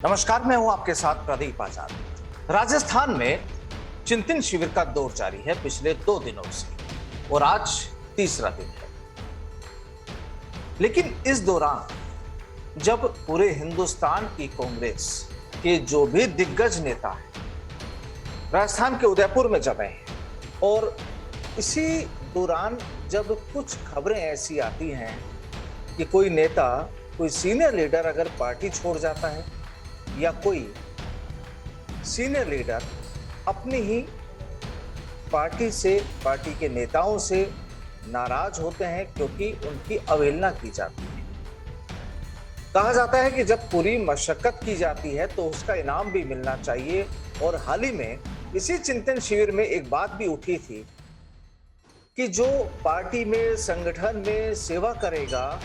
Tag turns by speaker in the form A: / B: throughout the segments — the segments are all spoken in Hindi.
A: नमस्कार, मैं हूं आपके साथ प्रदीप आजाद। राजस्थान में चिंतन शिविर का दौर जारी है पिछले 2 दिनों से और आज तीसरा दिन है। लेकिन इस दौरान जब पूरे हिंदुस्तान की कांग्रेस के जो भी दिग्गज नेता हैं राजस्थान के उदयपुर में जमे हैं और इसी दौरान जब कुछ खबरें ऐसी आती हैं कि कोई नेता, कोई सीनियर लीडर अगर पार्टी छोड़ जाता है या कोई सीनियर लीडर अपनी ही पार्टी से, पार्टी के नेताओं से नाराज होते हैं क्योंकि उनकी अवहेलना की जाती है। कहा जाता है कि जब पूरी मशक्कत की जाती है तो उसका इनाम भी मिलना चाहिए। और हाल ही में इसी चिंतन शिविर में एक बात भी उठी थी कि जो पार्टी में, संगठन में सेवा करेगा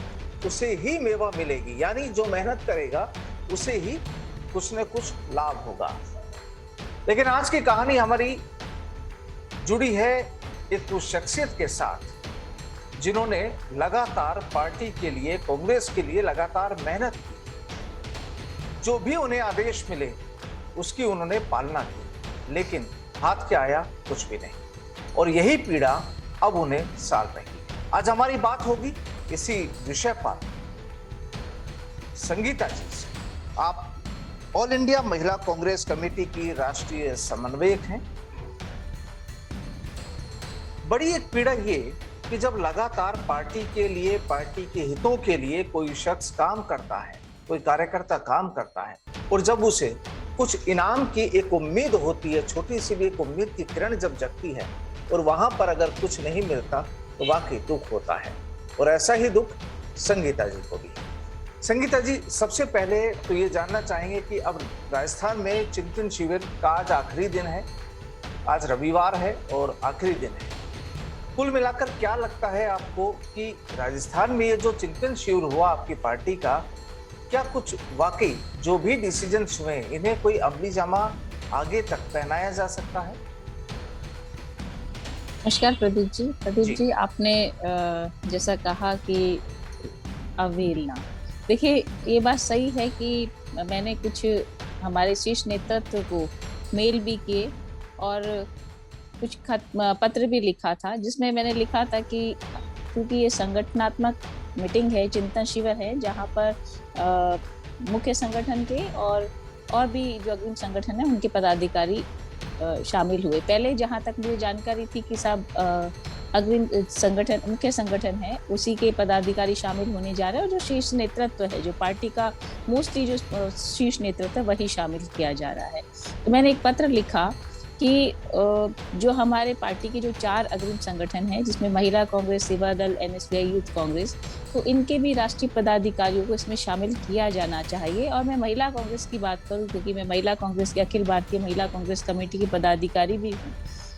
A: उसे ही मेवा मिलेगी, यानी जो मेहनत करेगा उसे ही कुछ न कुछ लाभ होगा। लेकिन आज की कहानी हमारी जुड़ी है एक उस शख्सियत के साथ जिन्होंने लगातार पार्टी के लिए, कांग्रेस के लिए लगातार मेहनत की। जो भी उन्हें आदेश मिले उसकी उन्होंने पालना की, लेकिन हाथ क्या आया? कुछ भी नहीं। और यही पीड़ा अब उन्हें साल रही। आज हमारी बात होगी इसी विषय पर संगीता जी से। आप ऑल इंडिया महिला कांग्रेस कमेटी की राष्ट्रीय समन्वयक हैं। बड़ी एक पीड़ा ये कि जब लगातार पार्टी के लिए, पार्टी के हितों के लिए कोई शख्स काम करता है, कोई कार्यकर्ता काम करता है और जब उसे कुछ इनाम की एक उम्मीद होती है, छोटी सी भी एक उम्मीद की किरण जब जगती है और वहां पर अगर कुछ नहीं मिलता तो वाकई दुख होता है। और ऐसा ही दुख संगीता जी को भी है। संगीता जी, सबसे पहले तो ये जानना चाहेंगे कि अब राजस्थान में चिंतन शिविर का आज आखिरी दिन है, आज रविवार है और आखिरी दिन है। कुल मिलाकर क्या लगता है आपको कि राजस्थान में ये जो चिंतन शिविर हुआ आपकी पार्टी का, क्या कुछ वाकई जो भी डिसीजंस हुए इन्हें कोई अमली जामा आगे तक पहनाया जा सकता है?
B: नमस्कार प्रदीप जी, आपने जैसा कहा कि अवहेलना, देखिए ये बात सही है कि मैंने कुछ हमारे शीर्ष नेतृत्व को मेल भी किए और कुछ पत्र भी लिखा था, जिसमें मैंने लिखा था कि क्योंकि ये संगठनात्मक मीटिंग है, चिंतन शिविर है, जहाँ पर मुख्य संगठन के और भी जो अग्रिम संगठन है उनके पदाधिकारी शामिल हुए। पहले जहाँ तक मुझे जानकारी थी कि सब अग्रिम संगठन, मुख्य संगठन है, उसी के पदाधिकारी शामिल होने जा रहे हैं और जो शीर्ष नेतृत्व है, जो पार्टी का मोस्टली जो शीर्ष नेतृत्व है वही शामिल किया जा रहा है। तो मैंने एक पत्र लिखा कि जो हमारे पार्टी के जो 4 अग्रिम संगठन हैं, जिसमें महिला कांग्रेस, सेवा दल, एनएसयूआई यूथ कांग्रेस, तो इनके भी राष्ट्रीय पदाधिकारियों को इसमें शामिल किया जाना चाहिए। और मैं महिला कांग्रेस की बात करूं क्योंकि मैं महिला कांग्रेस की, अखिल भारतीय महिला कांग्रेस कमेटी की पदाधिकारी भी हूँ,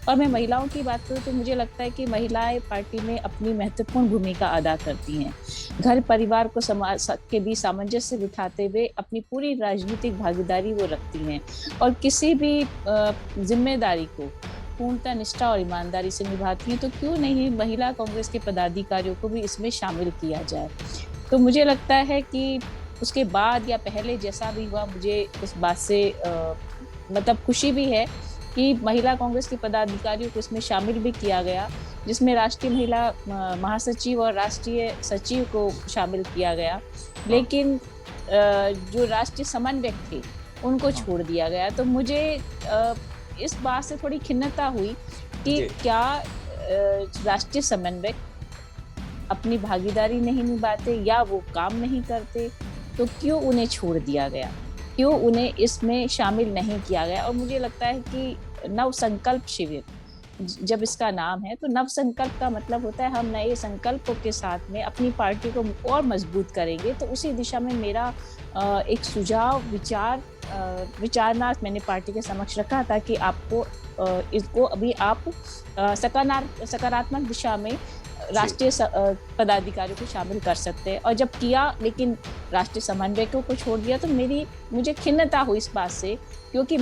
B: और मैं महिलाओं की बात करूँ तो मुझे लगता है कि महिलाएं पार्टी में अपनी महत्वपूर्ण भूमिका अदा करती हैं। घर परिवार को समाज के बीच सामंजस्य बिठाते हुए अपनी पूरी राजनीतिक भागीदारी वो रखती हैं और किसी भी जिम्मेदारी को पूर्णतः निष्ठा और ईमानदारी से निभाती हैं। तो क्यों नहीं महिला कांग्रेस के पदाधिकारियों को भी इसमें शामिल किया जाए। तो मुझे लगता है कि उसके बाद या पहले जैसा भी हुआ, मुझे उस बात से मतलब खुशी भी है कि महिला कांग्रेस के पदाधिकारियों को इसमें शामिल भी किया गया, जिसमें राष्ट्रीय महिला महासचिव और राष्ट्रीय सचिव को शामिल किया गया, लेकिन जो राष्ट्रीय समन्वयक थे उनको छोड़ दिया गया। तो मुझे इस बात से थोड़ी खिन्नता हुई कि क्या राष्ट्रीय समन्वयक अपनी भागीदारी नहीं निभाते या वो काम नहीं करते, तो क्यों उन्हें छोड़ दिया गया, क्यों उन्हें इसमें शामिल नहीं किया गया। और मुझे लगता है कि नव संकल्प शिविर जब इसका नाम है, तो नव संकल्प का मतलब होता है हम नए संकल्पों के साथ में अपनी पार्टी को और मजबूत करेंगे। तो उसी दिशा में मेरा एक सुझाव, विचारनाथ मैंने पार्टी के समक्ष रखा था कि आपको इसको अभी आप सकारात्मक दिशा में राष्ट्रीय पदाधिकारियों को शामिल कर सकते हैं। और जब किया लेकिन राष्ट्रीय समन्वयकों को छोड़ दिया, तो मुझे खिन्नता हुई इस बात से, क्योंकि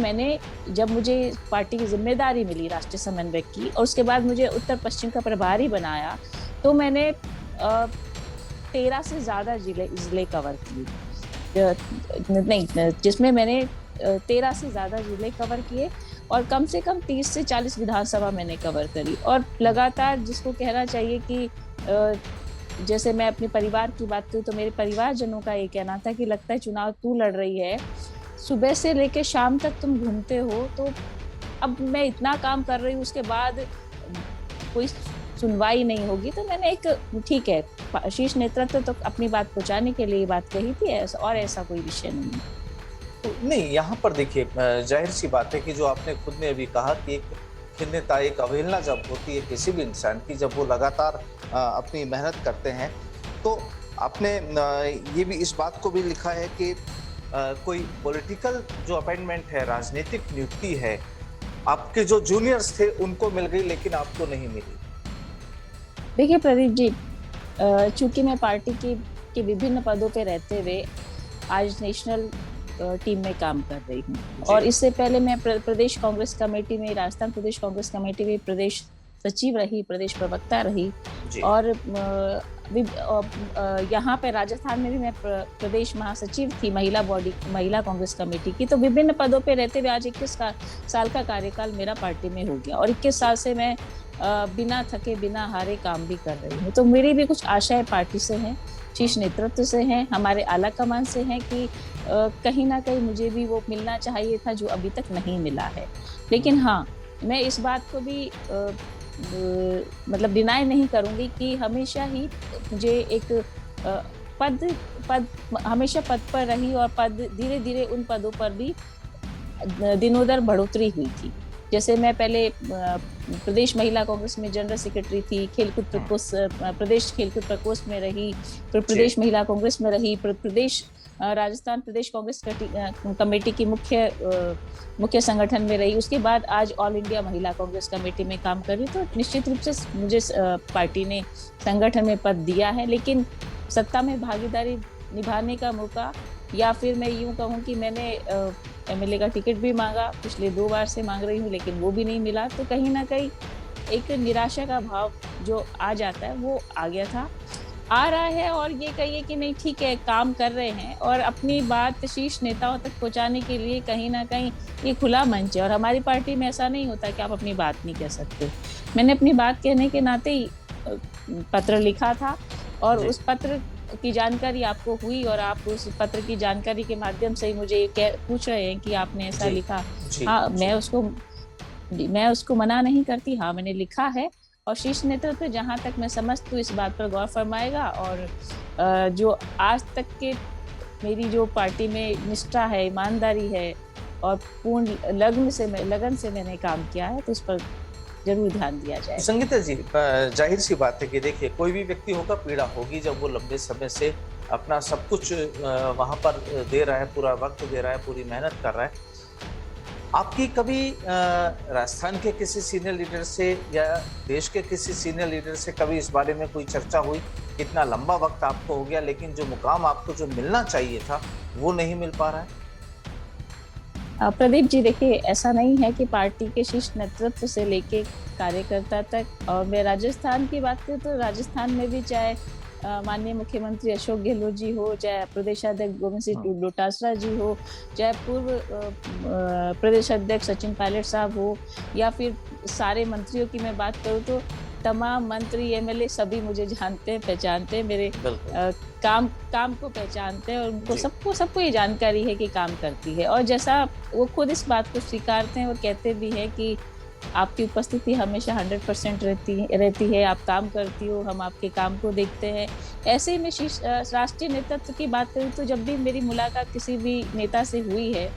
B: जब मुझे पार्टी की जिम्मेदारी मिली राष्ट्रीय समन्वयक की और उसके बाद मुझे उत्तर पश्चिम का प्रभारी बनाया, तो मैंने 13 से ज़्यादा जिले कवर किए। नहीं, जिसमें मैंने 13 से ज्यादा जिले कवर किए और कम से कम 30 से 40 विधानसभा मैंने कवर करी और लगातार, जिसको कहना चाहिए कि जैसे मैं अपने परिवार की बात करूं तो मेरे परिवारजनों का ये कहना था कि लगता है चुनाव तू लड़ रही है, सुबह से लेके शाम तक तुम घूमते हो, तो अब मैं इतना काम कर रही हूँ उसके बाद कोई सुनवाई नहीं होगी। तो मैंने एक, ठीक है, शीर्ष नेतृत्व तो अपनी बात पहुंचाने के लिए बात कही थी, और ऐसा कोई विषय नहीं है।
A: तो नहीं, यहाँ पर देखिए, जाहिर सी बात है कि जो आपने खुद ने अभी कहा कि एक खिन्नता, एक अवहेलना जब होती है किसी भी इंसान की, जब वो लगातार अपनी मेहनत करते हैं, तो आपने ये भी इस बात को भी लिखा है कि कोई पॉलिटिकल जो अपॉइंटमेंट है, राजनीतिक नियुक्ति है, आपके जो जूनियर्स थे उनको मिल गई लेकिन आपको नहीं मिली।
B: देखिए प्रदीप जी, चूंकि मैं पार्टी के विभिन्न पदों पे रहते हुए आज नेशनल टीम में काम कर रही हूँ और इससे पहले मैं प्रदेश कांग्रेस कमेटी में, राजस्थान प्रदेश कांग्रेस कमेटी में प्रदेश सचिव रही, प्रदेश प्रवक्ता रही और यहाँ पे राजस्थान में भी मैं प्रदेश महासचिव थी महिला कांग्रेस कमेटी की। तो विभिन्न पदों पे रहते हुए आज 21 साल का कार्यकाल मेरा पार्टी में हो गया और 21 साल से मैं बिना थके बिना हारे काम भी कर रही हूँ। तो मेरी भी कुछ आशाएं पार्टी से हैं, शीर्ष नेतृत्व से हैं, हमारे आला कमान से हैं कि कहीं ना कहीं मुझे भी वो मिलना चाहिए था जो अभी तक नहीं मिला है। लेकिन हाँ, मैं इस बात को भी मतलब डिनाई नहीं करूंगी कि हमेशा ही मुझे एक पद हमेशा पद पर रही और पद धीरे धीरे उन पदों पर भी दिनों दिन बढ़ोतरी हुई थी। जैसे मैं पहले प्रदेश महिला कांग्रेस में जनरल सेक्रेटरी थी, खेलकूद प्रकोष्ठ, प्रदेश खेलकूद प्रकोष्ठ में रही, फिर प्रदेश महिला कांग्रेस में रही, प्रदेश राजस्थान प्रदेश कांग्रेस कमेटी की मुख्य संगठन में रही। उसके बाद आज ऑल इंडिया महिला कांग्रेस कमेटी में काम कर रही। तो निश्चित रूप से मुझे पार्टी ने संगठन में पद दिया है, लेकिन सत्ता में भागीदारी निभाने का मौका, या फिर मैं यूं कहूं कि मैंने एमएलए का टिकट भी मांगा, पिछले 2 बार से मांग रही हूँ, लेकिन वो भी नहीं मिला। तो कहीं ना कहीं एक निराशा का भाव जो आ जाता है वो आ गया था, आ रहा है। और ये कहिए कि नहीं, ठीक है, काम कर रहे हैं और अपनी बात शीर्ष नेताओं तक पहुंचाने के लिए कहीं ना कहीं ये खुला मंच है। और हमारी पार्टी में ऐसा नहीं होता कि आप अपनी बात नहीं कह सकते। मैंने अपनी बात कहने के नाते ही पत्र लिखा था और उस पत्र की जानकारी आपको हुई और आप उस पत्र की जानकारी के माध्यम से ही मुझे पूछ रहे हैं कि आपने ऐसा लिखा। हाँ, मैं उसको मना नहीं करती, हाँ मैंने लिखा है और शीर्ष नेतृत्व जहां तक मैं समझती हूँ इस बात पर गौर फरमाएगा। और जो आज तक के मेरी जो पार्टी में निष्ठा है, ईमानदारी है और पूर्ण लगन से मैंने काम किया है, तो उस पर जरूर ध्यान दिया जाए।
A: संगीता जी, जाहिर सी बात है कि देखिए, कोई भी व्यक्ति होगा, पीड़ा होगी जब वो लंबे समय से अपना सब कुछ वहां पर दे रहा है, पूरा वक्त दे रहा है, पूरी मेहनत कर रहा है। आपकी कभी राजस्थान के किसी सीनियर लीडर से या देश के किसी सीनियर लीडर से कभी इस बारे में कोई चर्चा हुई? इतना लंबा वक्त आपको हो गया, लेकिन जो मुकाम आपको जो मिलना चाहिए था वो नहीं मिल पा रहा है।
B: प्रदीप जी, देखिए, ऐसा नहीं है कि पार्टी के शीर्ष नेतृत्व से लेके कार्यकर्ता तक, और मैं राजस्थान की बात करूं तो राजस्थान में भी चाहे माननीय मुख्यमंत्री अशोक गहलोत जी हो, चाहे प्रदेशाध्यक्ष गोविंद सिंह डोटासरा जी हो, चाहे पूर्व प्रदेश अध्यक्ष सचिन पायलट साहब हो, या फिर सारे मंत्रियों की मैं बात करूं तो तमाम मंत्री, एमएलए सभी मुझे जानते हैं, पहचानते हैं, मेरे काम को पहचानते हैं और उनको सबको ये जानकारी है कि काम करती है। और जैसा वो खुद इस बात को स्वीकारते हैं, वो कहते भी हैं कि आपकी उपस्थिति हमेशा 100% रहती है, आप काम करती हो, हम आपके काम को देखते हैं। ऐसे ही मैं राष्ट्रीय नेतृत्व की बात करूँ तो जब भी मेरी मुलाकात किसी भी नेता से हुई है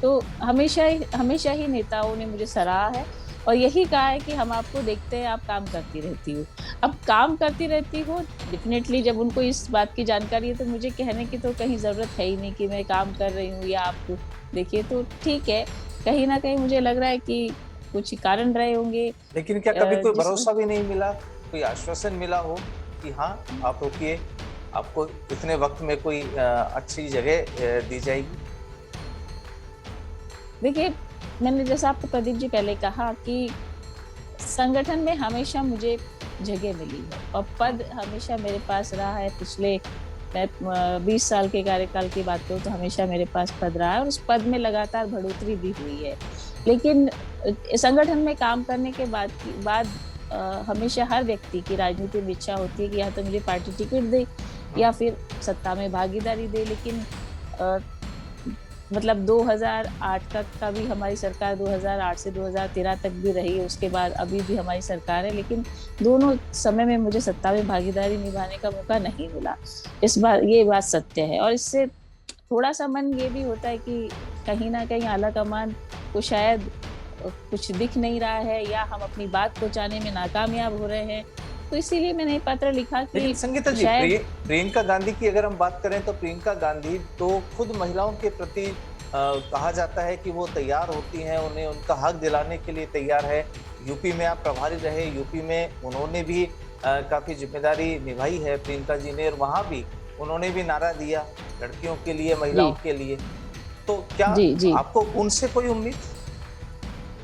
B: तो हमेशा ही नेताओं ने मुझे सराहा है और यही कहा है कि हम आपको देखते हैं, आप काम करती रहती हो। अब काम करती रहती हो, डेफिनेटली जब उनको इस बात की जानकारी है तो मुझे कहने की तो कहीं ज़रूरत है ही नहीं कि मैं काम कर रही हूँ या आपको देखिए। तो ठीक है, कहीं ना कहीं मुझे लग रहा है कि कुछ कारण रहे होंगे।
A: लेकिन क्या कभी कोई भरोसा भी नहीं मिला, कोई आश्वासन मिला हो कि हाँ आप रुकिए, आपको इतने वक्त में कोई अच्छी जगह दी जाएगी?
B: देखिए, मैंने जैसा आपको प्रदीप जी पहले कहा कि संगठन में हमेशा मुझे जगह मिली है और पद हमेशा मेरे पास रहा है। पिछले मैं 20 साल के कार्यकाल की बात करूँ तो हमेशा मेरे पास पद रहा है और उस पद में लगातार बढ़ोतरी भी हुई है। लेकिन संगठन में काम करने के बाद हमेशा हर व्यक्ति की राजनीति में इच्छा होती है कि या तो मुझे पार्टी टिकट दे या फिर सत्ता में भागीदारी दे। लेकिन अ, मतलब 2008 तक का भी हमारी सरकार 2008 से 2013 तक भी रही है, उसके बाद अभी भी हमारी सरकार है, लेकिन दोनों समय में मुझे सत्ता में भागीदारी निभाने का मौका नहीं मिला। इस बार ये बात सत्य है और इससे थोड़ा सा मन ये भी होता है कि कहीं ना कहीं आला कमान को शायद कुछ दिख नहीं रहा है या हम अपनी बात पहुंचाने में नाकामयाब हो रहे हैं। तो इसीलिए मैंने पत्र लिखा
A: लेकिन
B: कि
A: संगीता जी,
B: शायद
A: प्रियंका गांधी की अगर हम बात करें तो प्रियंका गांधी तो खुद महिलाओं के प्रति कहा जाता है कि वो तैयार होती हैं, उन्हें उनका हक दिलाने के लिए तैयार है। यूपी में आप प्रभारी रहे, यूपी में उन्होंने भी काफी जिम्मेदारी निभाई है प्रियंका जी ने, और वहां भी उन्होंने भी नारा दिया लड़कियों के लिए, महिलाओं
B: जी
A: के लिए। तो क्या
B: जी जी
A: आपको उनसे कोई उम्मीद?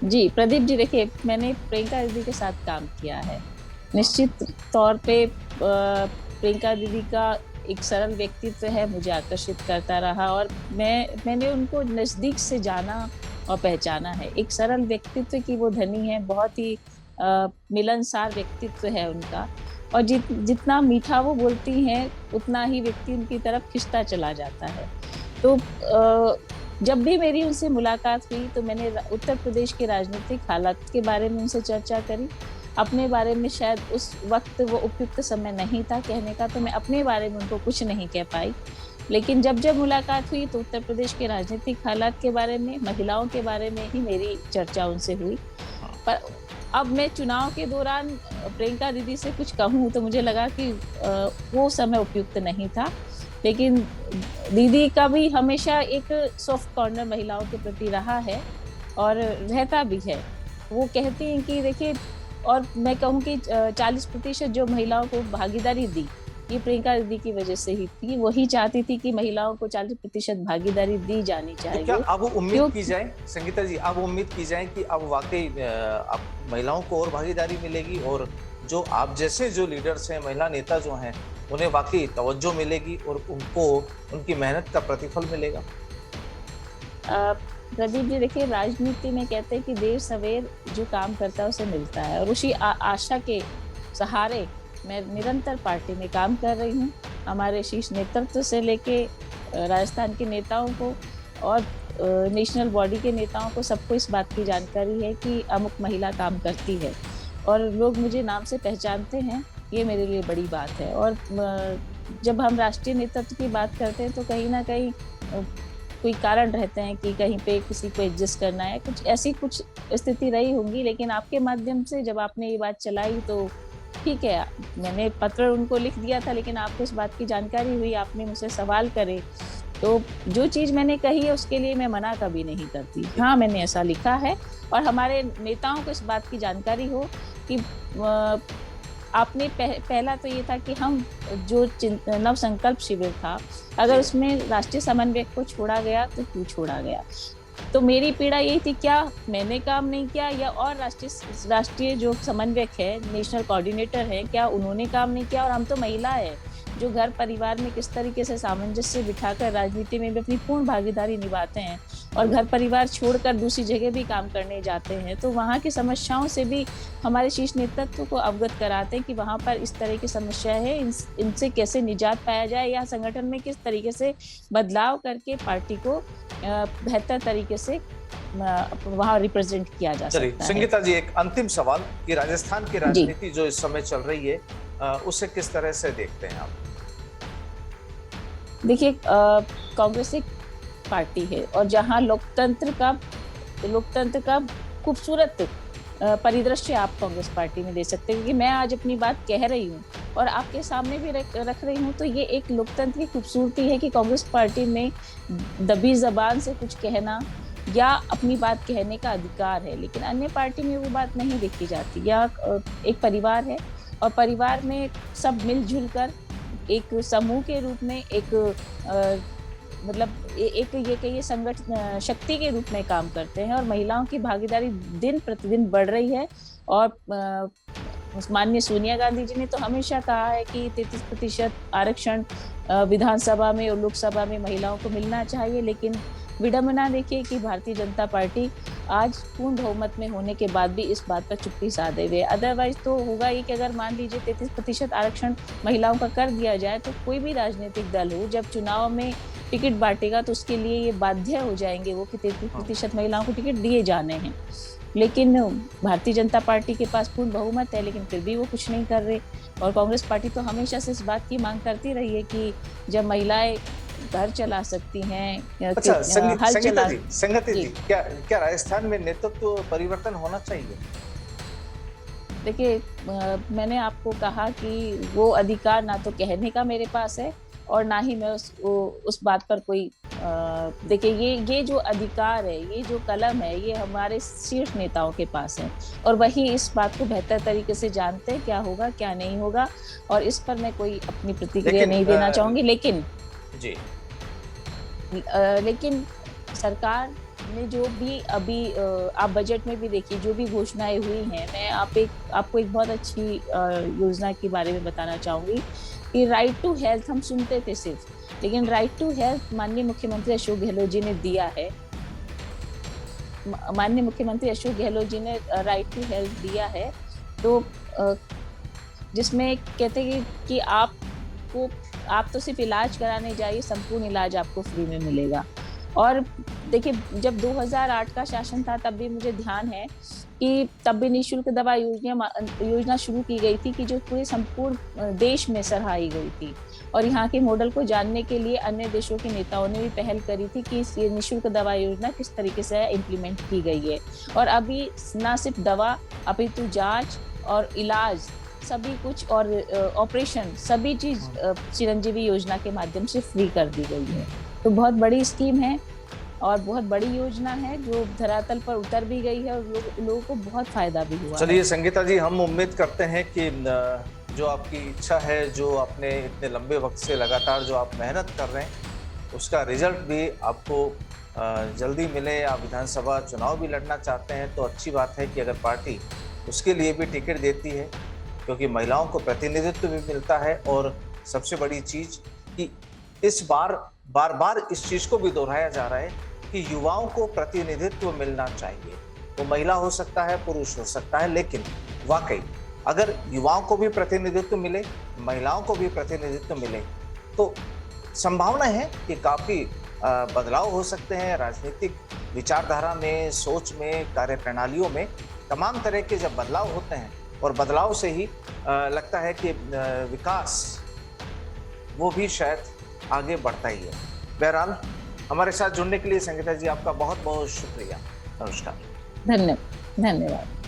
B: जी प्रदीप जी, देखिए मैंने प्रियंका दीदी के साथ काम किया है। निश्चित तौर पे प्रियंका दीदी का एक सरल व्यक्तित्व है, मुझे आकर्षित करता रहा और मैंने उनको नजदीक से जाना और पहचाना है। एक सरल व्यक्तित्व की वो धनी है, बहुत ही मिलनसार व्यक्तित्व है उनका और जितना मीठा वो बोलती हैं उतना ही व्यक्ति उनकी तरफ खिंचता चला जाता है। तो जब भी मेरी उनसे मुलाकात हुई तो मैंने उत्तर प्रदेश के राजनीतिक हालात के बारे में उनसे चर्चा करी। अपने बारे में शायद उस वक्त वो उपयुक्त समय नहीं था कहने का, तो मैं अपने बारे में उनको कुछ नहीं कह पाई। लेकिन जब जब मुलाकात हुई तो उत्तर प्रदेश के राजनीतिक हालात के बारे में, महिलाओं के बारे में ही मेरी चर्चा उनसे हुई। पर अब मैं चुनाव के दौरान प्रियंका दीदी से कुछ कहूँ तो मुझे लगा कि वो समय उपयुक्त नहीं था। लेकिन दीदी का भी हमेशा एक सॉफ्ट कॉर्नर महिलाओं के प्रति रहा है और रहता भी है। वो कहती हैं कि देखिए, और मैं कहूँ कि 40% जो महिलाओं को भागीदारी दी, ये प्रियंका दीदी की वजह से ही थी। वही चाहती थी कि महिलाओं को 40% भागीदारी दी जानी
A: तो क्या
B: चाहिए।
A: अब उम्मीद
B: क्यों?
A: की जाए संगीता जी, अब उम्मीद की जाए कि अब वाकई अब महिलाओं को और भागीदारी मिलेगी और जो आप जैसे जो लीडर्स हैं, महिला नेता जो हैं, उन्हें वाकई तवज्जो मिलेगी और उनको उनकी मेहनत का प्रतिफल मिलेगा?
B: प्रदीप जी, देखिए राजनीति में कहते हैं कि देर सवेर जो काम करता है उसे मिलता है और उसी आशा के सहारे मैं निरंतर पार्टी में काम कर रही हूँ। हमारे शीर्ष नेतृत्व से लेके राजस्थान के नेताओं को और नेशनल बॉडी के नेताओं को सबको इस बात की जानकारी है कि अमुक महिला काम करती है और लोग मुझे नाम से पहचानते हैं। ये मेरे लिए बड़ी बात है। और जब हम राष्ट्रीय नेतृत्व की बात करते हैं तो कहीं ना कहीं कोई कारण रहते हैं कि कहीं पे किसी को एडजस्ट करना है, कुछ ऐसी कुछ स्थिति रही होंगी। लेकिन आपके माध्यम से जब आपने ये बात चलाई तो ठीक है, मैंने पत्र उनको लिख दिया था, लेकिन आपको इस बात की जानकारी हुई, आपने मुझसे सवाल करे, तो जो चीज़ मैंने कही है उसके लिए मैं मना कभी नहीं करती। हाँ, मैंने ऐसा लिखा है और हमारे नेताओं को इस बात की जानकारी हो कि आपने पहला तो ये था कि हम जो नव संकल्प शिविर था, अगर उसमें राष्ट्रीय समन्वयक को छोड़ा गया तो क्यों छोड़ा गया? तो मेरी पीड़ा यही थी, क्या मैंने काम नहीं किया या और राष्ट्रीय जो समन्वयक है, नेशनल कोऑर्डिनेटर है, क्या उन्होंने काम नहीं किया? और हम तो महिला है जो घर परिवार में किस तरीके से सामंजस्य बिठाकर राजनीति में भी अपनी पूर्ण भागीदारी निभाते हैं और घर परिवार छोड़कर दूसरी जगह भी काम करने जाते हैं, तो वहाँ की समस्याओं से भी हमारे शीर्ष नेतृत्व को अवगत कराते हैं कि वहाँ पर इस तरह की समस्या है, इनसे कैसे निजात पाया जाए या संगठन में किस तरीके से बदलाव करके पार्टी को बेहतर तरीके से वहाँ रिप्रेजेंट किया जा सकता है।
A: संगीता जी, एक अंतिम सवाल कि राजस्थान की राजनीति जो इस समय चल रही है उसे किस तरह से देखते हैं आप?
B: देखिए, कांग्रेस एक पार्टी है और जहाँ लोकतंत्र का खूबसूरत परिदृश्य आप कांग्रेस पार्टी में दे सकते हैं, क्योंकि मैं आज अपनी बात कह रही हूँ और आपके सामने भी रख रही हूँ, तो ये एक लोकतंत्र की खूबसूरती है कि कांग्रेस पार्टी में दबी जबान से कुछ कहना या अपनी बात कहने का अधिकार है, लेकिन अन्य पार्टी में वो बात नहीं देखी जाती। या एक परिवार है और परिवार में सब मिलजुल कर एक समूह के रूप में एक मतलब एक ये कहिए संगठन शक्ति के रूप में काम करते हैं और महिलाओं की भागीदारी दिन प्रतिदिन बढ़ रही है और माननीय सोनिया गांधी जी ने तो हमेशा कहा है कि 33% आरक्षण विधानसभा में और लोकसभा में महिलाओं को मिलना चाहिए, लेकिन विडंबना देखिए कि भारतीय जनता पार्टी आज पूर्ण बहुमत में होने के बाद भी इस बात पर चुप्पी साधे हुए। अदरवाइज तो होगा ही कि अगर मान लीजिए 33% आरक्षण महिलाओं का कर दिया जाए तो कोई भी राजनीतिक दल हो जब चुनाव में टिकट बांटेगा तो उसके लिए ये बाध्य हो जाएंगे वो कि 33% महिलाओं को टिकट दिए जाने हैं। लेकिन भारतीय जनता पार्टी के पास पूर्ण बहुमत है, लेकिन फिर भी वो कुछ नहीं कर रहे। और कांग्रेस पार्टी तो हमेशा से इस बात की मांग करती रही है कि जब महिलाएं घर चला सकती हैं,
A: अच्छा,
B: हल चला।
A: संगीता जी, क्या क्या राजस्थान में नेतृत्व परिवर्तन होना चाहिए?
B: देखिए, मैंने आपको कहा कि वो अधिकार ना तो कहने का मेरे पास है और ना ही मैं उस बात पर कोई देखिए, ये जो अधिकार है, ये जो कलम है, ये हमारे शीर्ष नेताओं के पास है और वही इस बात को बेहतर तरीके से जानते हैं क्या होगा क्या नहीं होगा, और इस पर मैं कोई अपनी प्रतिक्रिया नहीं देना चाहूंगी। लेकिन
A: जी
B: लेकिन सरकार ने जो भी अभी आप बजट में भी देखिए जो भी घोषणाएं हुई हैं, मैं आपको एक बहुत अच्छी योजना के बारे में बताना चाहूंगी कि राइट टू हेल्थ हम सुनते थे सिर्फ, लेकिन राइट टू हेल्थ माननीय मुख्यमंत्री अशोक गहलोत जी ने दिया है। माननीय मुख्यमंत्री अशोक गहलोत जी ने राइट टू हेल्थ दिया है, तो जिसमें कहते हैं कि आप तो सिर्फ इलाज कराने जाइए, संपूर्ण इलाज आपको फ्री में मिलेगा। और देखिए, जब 2008 का शासन था तब भी मुझे ध्यान है कि तब भी निःशुल्क दवा योजना शुरू की गई थी कि जो पूरे संपूर्ण देश में सराही गई थी, और यहाँ के मॉडल को जानने के लिए अन्य देशों के नेताओं ने भी पहल करी थी कि ये निःशुल्क दवा योजना किस तरीके से इम्प्लीमेंट की गई है। और अभी न सिर्फ दवा अपितु जांच और इलाज सभी कुछ और ऑपरेशन सभी चीज चिरंजीवी योजना के माध्यम से फ्री कर दी गई है। तो बहुत बड़ी स्कीम है और बहुत बड़ी योजना है जो धरातल पर उतर भी गई है और लोगों को बहुत फायदा भी हुआ।
A: चलिए संगीता जी, हम उम्मीद करते हैं कि जो आपकी इच्छा है, जो आपने इतने लंबे वक्त से लगातार जो आप मेहनत कर रहे हैं, उसका रिजल्ट भी आपको जल्दी मिले। आप विधानसभा चुनाव भी लड़ना चाहते हैं तो अच्छी बात है कि अगर पार्टी उसके लिए भी टिकट देती है, क्योंकि महिलाओं को प्रतिनिधित्व भी मिलता है। और सबसे बड़ी चीज कि इस बार बार इस चीज को भी दोहराया जा रहा है कि युवाओं को प्रतिनिधित्व मिलना चाहिए। वो महिला हो सकता है, पुरुष हो सकता है, लेकिन वाकई अगर युवाओं को भी प्रतिनिधित्व मिले, महिलाओं को भी प्रतिनिधित्व मिले, तो संभावना है कि काफी बदलाव हो सकते हैं राजनीतिक विचारधारा में, सोच में, कार्यप्रणालियों में। तमाम तरह के जब बदलाव होते हैं और बदलाव से ही लगता है कि विकास वो भी शायद आगे बढ़ता ही है। बहरहाल, हमारे साथ जुड़ने के लिए संगीता जी आपका बहुत बहुत शुक्रिया। नमस्कार।
B: धन्यवाद।